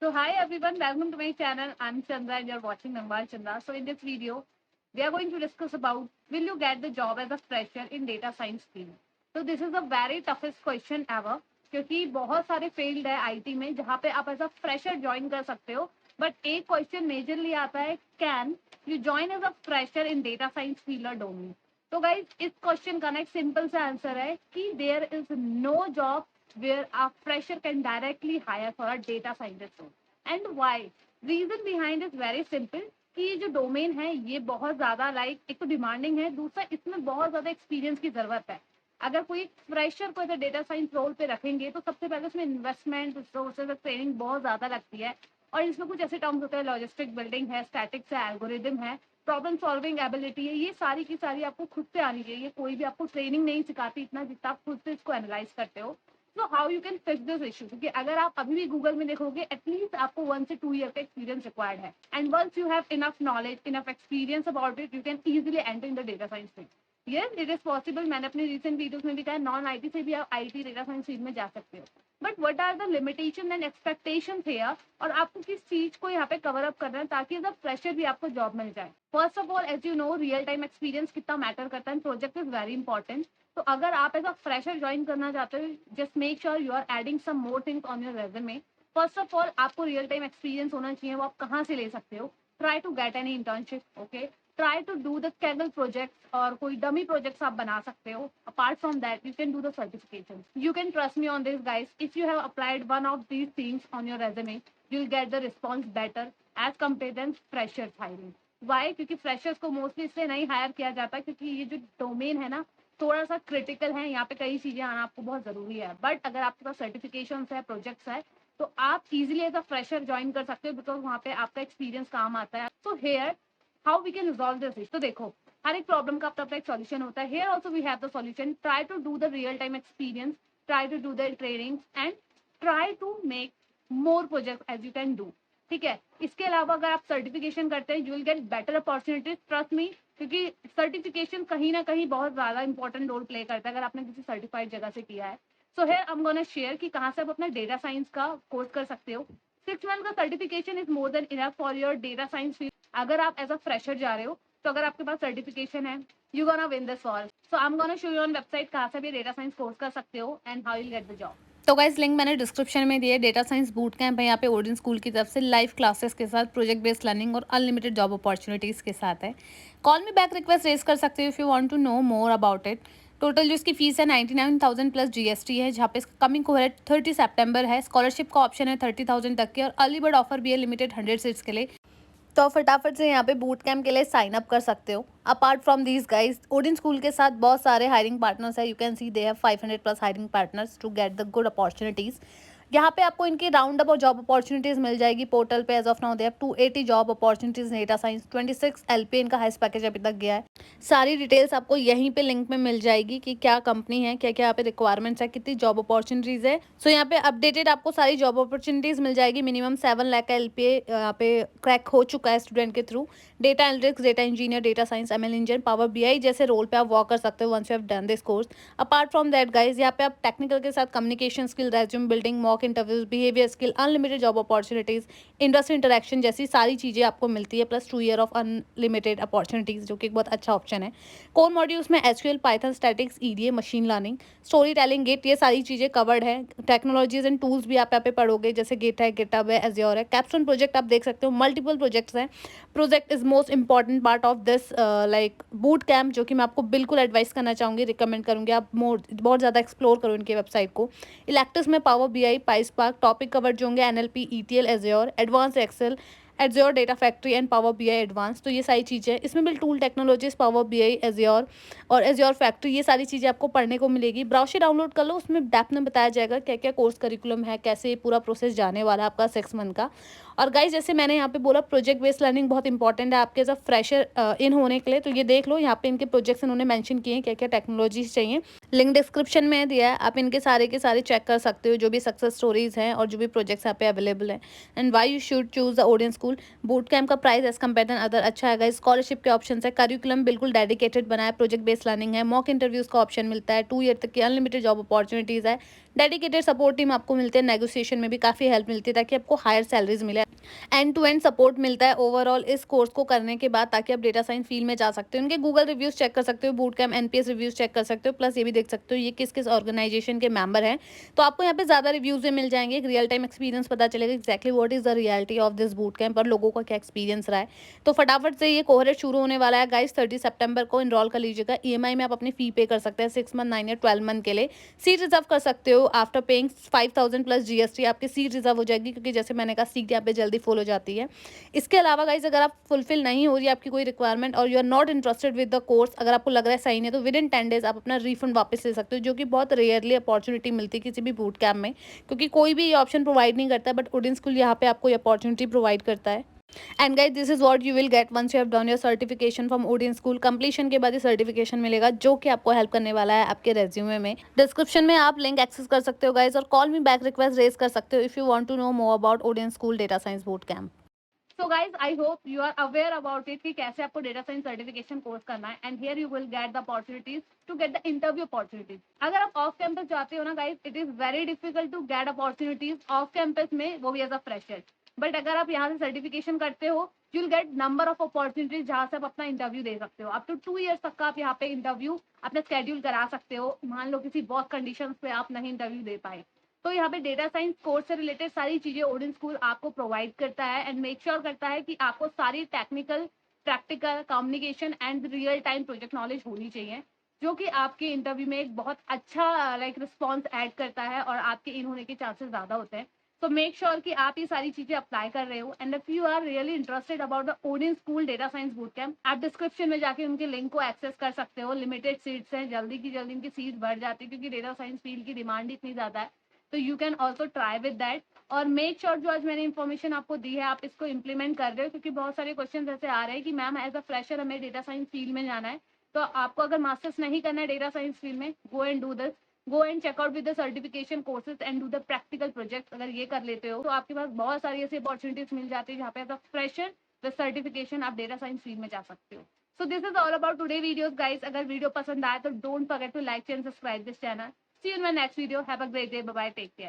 So hi everyone, welcome to my channel. I'm Chandra and you're watching Nambar Chandra. So in this video, we are going to discuss about will you get the job as a fresher in data science field. So this is the very toughest question ever क्योंकि बहुत सारे field है IT में जहाँ पे आप as a fresher join कर सकते हो बट एक क्वेश्चन मेजरली आता है can you join as a fresher in data science field और डोमेन. तो गाइज इस क्वेश्चन का ना एक सिंपल सा आंसर है कि there is no job where a fresher can directly hire for a data scientist role. And why? Reason behind is very simple कि ये जो डोमेन है ये बहुत ज्यादा एक तो डिमांडिंग है, दूसरा इसमें बहुत ज्यादा एक्सपीरियंस की जरूरत है. अगर कोई फ्रेशर को डेटा साइंस रोल पे रखेंगे तो सबसे पहले उसमें इन्वेस्टमेंट रिसोर्सेज ट्रेनिंग बहुत ज्यादा लगती है और इसमें कुछ ऐसे टर्म्स होते हैं लॉजिस्टिक बिल्डिंग है, स्टैटिक्स है, एल्गोरिदम है, प्रॉब्लम सॉल्विंग एबिलिटी है. ये सारी की सारी आपको खुद से आनी चाहिए. कोई भी आपको ट्रेनिंग नहीं सिखाती इतना जितना आप खुद से इसको एनालाइज करते हो. So how you can fix this issue क्योंकि अगर आप अभी भी गूगल में देखोगे एटलीस्ट आपको 1 से 2 ईयर का एक्सपीरियंस रिक्वायर्ड है and once you have enough knowledge enough experience about it you can easily enter in the data science field. Yes it is possible. मैंने अपने रिसेंट वीडियोस में भी कहा नॉन आईटी से भी आप आईटी डेटा साइंस फील्ड में जा सकते हो but what are the limitation and expectation here और आपको किस चीज को यहाँ पे कवर अप करना है ताकि एज अ फ्रेशर भी आपको जॉब मिल जाए. First of all as you know real time experience कितना मैटर करता है. Project is very important. तो अगर आप एज अ फ्रेशर ज्वाइन करना चाहते हो just make sure you are adding some more things on your resume. First of all आपको रियल टाइम एक्सपीरियंस होना चाहिए. वो आप कहाँ से ले सकते हो. Try to get any internship. Okay, try to do the Kaggle project और कोई डमी प्रोजेक्ट्स आप बना सकते हो. Apart from that you can do the certification. You can trust me on this guys. If you have applied one of these things on your resume you will get the response better as compare then freshers hiring. Why? क्योंकि freshers को mostly इसलिए नहीं higher किया जाता क्योंकि ये जो domain है ना थोड़ा सा क्रिटिकल है. यहाँ पे कई चीजें आना आपको बहुत जरूरी है बट अगर आपके पास सर्टिफिकेशन है, प्रोजेक्ट्स है तो आप easily as a fresher join कर सकते हो बिकॉज वहाँ पे आपका एक्सपीरियंस काम आता है. So here how we can resolve this issue. तो देखो हर एक प्रॉब्लम का अपना अपना एक सॉल्यूशन होता है. Here also we have the solution. Try to do the real time experience, try to do the training and try to make more project as you can do. ठीक है. इसके अलावा अगर आप सर्टिफिकेशन करते हैं you will get better opportunities. Trust me क्योंकि certification कहीं ना कहीं बहुत ज्यादा इंपॉर्टेंट रोल प्ले करता है अगर आपने किसी सर्टिफाइड जगह से किया है. So here I am gonna share कि कहाँ से आप अपना डेटा साइंस का कोर्स कर सकते हो. 6 मंथ का certification is more than enough for your data science field. अगर आप एज अ फ्रेशर जा रहे हो तो अगर आपके पास सर्टिफिकेशन है you gonna win this war. So I am gonna show you on website कहाँ से भी डेटा साइंस कोर्स कर सकते हो and how you get the job. तो गाइस लिंक मैंने डिस्क्रिप्शन में दिया है. डेटा साइंस बूट कैंप है यहाँ पे ओडिन स्कूल की तरफ से लाइव क्लासेस के साथ प्रोजेक्ट बेस्ड लर्निंग और अनलिमिटेड जॉब अपॉर्चुनिटीज़ के साथ है. Call me back request raise कर सकते हो if you want to know more about it. Total जो इसकी फीस है 99,000 प्लस जीएसटी है जहाँ पे कमिंग कोहरेट 30 सितंबर है. स्कॉलरशिप का ऑप्शन है 30,000 तक के और अर्ली बर्ड ऑफर भी है लिमिटेड 100 सीट्स के लिए. तो आप फटाफट से यहाँ पे बूट कैंप के लिए साइन अप कर सकते हो. Apart from these guys Odin school के साथ बहुत सारे हायरिंग पार्टनर्स है. You can see they have 500 plus hiring partners to get the good opportunities. यहाँ पे आपको इनकी राउंड अप और जॉब अपॉर्चुनिटीज़ मिल जाएगी. पोर्टल पे as of now they have 280 job opportunities data science. 26 LP इनका हाईएस्ट पैकेज अभी तक गया है. सारी डिटेल्स आपको यहीं पे लिंक में मिल जाएगी कि क्या कंपनी है, क्या क्या यहाँ पे रिक्वायरमेंट्स है, कितनी जॉब अपॉर्चुनिटीज़ है. सो यहाँ पे अपडेटेड आपको सारी जॉब अपॉर्चुनिटीज़ मिल जाएगी. मिनिमम 7 लाख का एलपीए यहाँ पे क्रैक हो चुका है स्टूडेंट के through. Data analytics, data engineer, data science, ML engineer, power BI जैसे रोल पे आप वर्क कर सकते हो once you have done this course. Apart from that guys यहाँ पे आप टेक्निकल के साथ communication skill, resume building, mock interviews, behaviour skill, unlimited job opportunities, industry interaction जैसी सारी चीज़ें आपको मिलती है. Plus 2 year of unlimited opportunities जो कि एक बहुत अच्छा ऑप्शन है. कोर मॉड्यूल्स में SQL, Python, statistics, EDA, machine learning, story telling, get ये सारी चीज़ें कवर्ड है. टेक्नोलॉजीज एंड टूल्स भी आप यहाँ पे पढ़ोगे जैसे गेट है, गिटहब है, एज़्योर है. कैप्स्टोन प्रोजेक्ट आप देख सकते हो. मल्टीपल प्रोजेक्ट्स हैं. Project is most important part of this like boot camp जो कि मैं आपको बिल्कुल एडवाइस करना चाहूँगी, रिकमेंड करूँगी आप बहुत ज़्यादा एक्सप्लोर करो इनके वेबसाइट को. इलेक्टिव्स में power BI, PySpark, topic covered जो होंगे NLP, ETL, Azure, advance excel, Azure data factory and power BI advance. तो ये सारी चीज़ें इसमें भी tool technologies, power BI, Azure और एज़्योर फैक्ट्री ये सारी चीज़ें आपको पढ़ने को मिलेगी. ब्राउशर डाउनलोड कर लो. उसमें डेप्थ में बताया जाएगा क्या क्या कोर्स करिकुलम है, कैसे पूरा प्रोसेस जाने वाला है आपका 6 मंथ का. और गाइज जैसे मैंने यहाँ पे बोला प्रोजेक्ट बेस्ड लर्निंग बहुत इंपॉर्टेंट है आपके एज अ फ्रेशर इन होने के लिए. तो ये देख लो यहाँ पे इनके प्रोजेक्ट्स इन्होंने मेंशन किए हैं क्या क्या टेक्नोलॉजीज चाहिए. लिंक डिस्क्रिप्शन में दिया है. आप इनके सारे के सारे चेक कर सकते हो जो भी सक्सेस स्टोरीज हैं और जो भी प्रोजेक्ट्स यहाँ पे अवेलेबल हैं. And why you should choose the Odin school. Boot camp का price as compare than other अच्छा है. स्कॉलरशिप के ऑप्शन है. करिकुलम बिल्कुल डेडिकेटेड बना है. प्रोजेक्ट बेस्ड लर्निंग है. मॉक इंटरव्यूज का ऑप्शन मिलता है. 2 ईयर तक की अनलिमिटेड जॉब अपॉर्चुनिटीज़ है. डेडिकेटेड सपोर्ट टीम आपको मिलते हैं, नेगोशिएशन में भी काफ़ी हेल्प मिलती है ताकि आपको हायर सैलरीज मिले। एंड टू एंड सपोर्ट मिलता है ओवरऑल इस कोर्स को करने के बाद, ताकि आप डेटा साइंस फील्ड में जा सकते हो। उनके गूगल रिव्यूज़ चेक कर सकते हो, boot camp NPS reviews check कर सकते हो, प्लस ये भी देख सकते हो ये किस किस ऑर्गेनाइजेशन के मेंबर हैं। तो आपको यहाँ पे ज़्यादा रिव्यूज़ भी मिल जाएंगे, एक रियल टाइम एक्सपीरियंस पता चलेगा exactly what is the reality of this boot camp और लोगों का क्या एक्सपीरियंस रहा है। तो फटाफट से ये कोहरेट शुरू होने वाला है गाइस, 30 सितंबर को इनरोल कर लीजिएगा। ईएमआई में आप अपनी फ़ी पे कर सकते हैं 6 मंथ, 9 या 12 मंथ के लिए। सीट रिजर्व कर सकते हो आफ्टर पेइंग 5000 प्लस जीएसटी, आपकी सीट रिजर्व हो जाएगी, क्योंकि जैसे मैंने कहा सीट यहाँ पे जल्दी फुल हो जाती है। इसके अलावा गाइज अगर आप फुलफिल नहीं हो रही है आपकी कोई रिक्वायरमेंट और you are not interested with the course, अगर आपको लग रहा है सही नहीं, तो विद इन 10 डेज आप अपना रिफंड वापस ले सकते हो, जो कि बहुत रेयरली अपॉर्चुनिटी मिलती है किसी भी बूट कैम्प में, क्योंकि कोई भी ये ऑप्शन प्रोवाइड नहीं करता, बट ओडिन स्कूल यहाँ पे आपको ये अपॉर्चुनिटी प्रोवाइड करता है। And guys this is what you will get once you have done your certification from Odin school. Completion के बाद ये सर्टिफिकेशन मिलेगा, जो कि आपको हेल्प करने वाला है आपके रेज्यूमे में। डिस्क्रिप्शन में आप लिंक एक्सेस कर सकते हो गाइज, और call me back request raise कर सकते हो if you want to know more about Odin school data science boot camp. So guys, I hope you are aware about it कि कैसे आपको डेटा साइंस सर्टिफिकेशन कोर्स करना है, and here you will get the opportunities to get the interview opportunities. अगर आप off campus जाते हो ना guys, it is very difficult to get opportunities off campus में, वो भी एज अ फ्रेशर। बट अगर आप यहाँ से सर्टिफिकेशन करते हो, you will gate number of opportunities जहाँ से आप अपना इंटरव्यू दे सकते हो। अप टू 2 years तक का आप यहाँ पे इंटरव्यू अपना स्केड्यूल करा सकते हो। मान लो किसी बहुत कंडीशन पे आप नहीं इंटरव्यू दे पाए, तो यहाँ पे डेटा साइंस कोर्स से रिलेटेड सारी चीजें ओडिन स्कूल आपको प्रोवाइड करता है, एंड मेक श्योर करता है कि आपको सारी technical, practical, communication and real time project knowledge होनी चाहिए, जो कि आपके इंटरव्यू में एक बहुत अच्छा रिस्पॉन्स ऐड करता है और आपके इन होने के चांसेस ज़्यादा होते हैं। तो मेक श्योर कि आप ये सारी चीजें अप्लाई कर रहे हो, and if you are really interested about the Odin school data science boot camp, आप डिस्क्रिप्शन में जाके उनके लिंक को एक्सेस कर सकते हो। लिमिटेड सीट्स हैं, जल्दी की जल्दी इनकी सीट बढ़ जाती है, क्योंकि डेटा साइंस फील्ड की डिमांड इतनी ज़्यादा है। तो you can also try with that, और मेक श्योर जो आज मैंने इन्फॉर्मेशन आपको दी है आप इसको इम्प्लीमेंट कर रहे हो, क्योंकि बहुत सारे क्वेश्चन ऐसे आ रहे हैं कि मैम एज अ फ्रेशर हमें डेटा साइंस फील्ड में जाना है। तो आपको अगर मास्टर्स नहीं करना है डेटा साइंस फील्ड में, go and do this, go and check out with the certification courses and do the practical project. अगर ये कर लेते हो तो आपके पास बहुत सारी ऐसी अपॉर्चुनिटीज मिल जाती है जहाँ पे as a fresher with certification आप डेटा साइंस फील्ड में जा सकते हो। So this is all about today videos guys. अगर वीडियो पसंद आए तो don't forget to like and subscribe this channel. See you in my next video. Have a great day. Bye bye. Take care.